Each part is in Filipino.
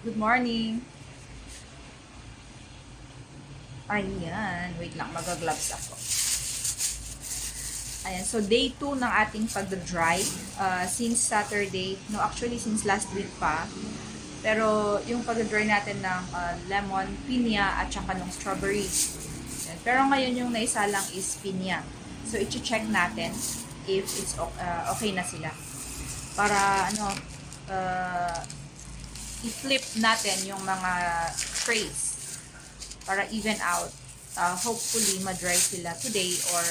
Good morning. Ayan, wait lang, mag-gloves ako. Ayan, so day 2 ng ating pag-dry. Since Saturday, no actually since last week pa. Pero yung pag-dry natin ng lemon, pinya, at saka ng strawberry. Ayan. Pero ngayon yung naisalang is pinya. So, i-check natin if it's okay na sila. Para uh, i-flip natin yung mga trays para even out. Hopefully, ma-dry sila today or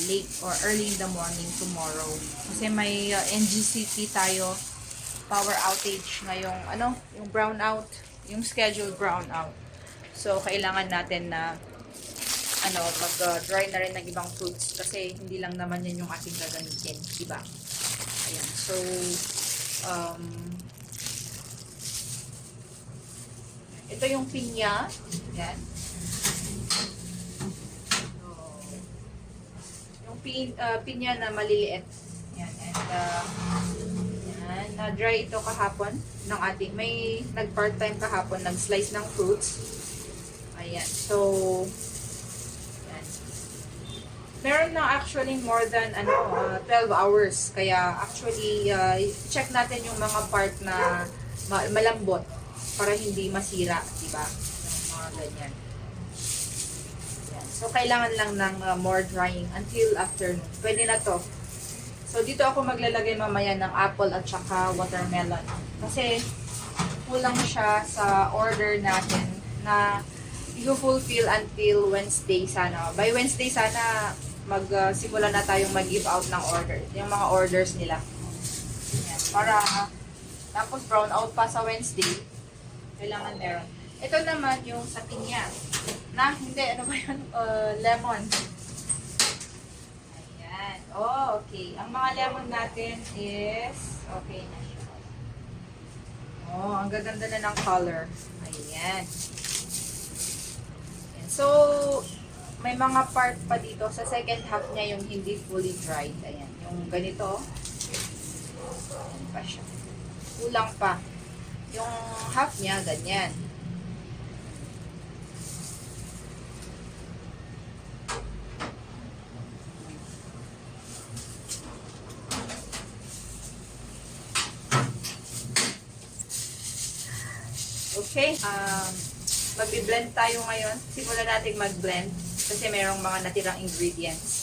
late or early in the morning tomorrow. Kasi may NGCP tayo, power outage ngayong, yung brownout, yung scheduled brownout. So, kailangan natin na, mag-dry na rin ng ibang fruits kasi hindi lang naman yan yung ating gagamitin, diba? Ayan. So, ito yung pinya. Yan. So, yung pinya na maliliit. Yan. And, yan. Na-dry ito kahapon ng ating, may nag-part-time kahapon, nag-slice ng fruits. Ayan. So, yan. Meron na actually more than 12 hours. Kaya actually, check natin yung mga part na malambot para hindi masira, di ba? Yung mga ganyan. Yan. So, kailangan lang ng more drying until afternoon. Pwede na to. So, dito ako maglalagay mamaya ng apple at saka watermelon. Kasi, kulang siya sa order natin na i-fulfill until Wednesday sana. By Wednesday sana, magsimula na tayong mag-give out ng order. Yung mga orders nila. Yan. Para, tapos brown out pa sa Wednesday, kailangan meron. Ito naman yung sa pinya. Hindi, ano ba yun? Lemon. Ayan. Oh, okay. Ang mga lemon natin is, okay na siya. Oh, ang gaganda na ng color. Ayan. Ayan. So, may mga part pa dito. Sa second half niya yung hindi fully dried. Ayan. Yung ganito. Ayan pa siya. Kulang pa. Yung half niya, ganyan. Okay. Magbi-blend tayo ngayon. Simulan natin mag-blend kasi mayroong mga natirang ingredients.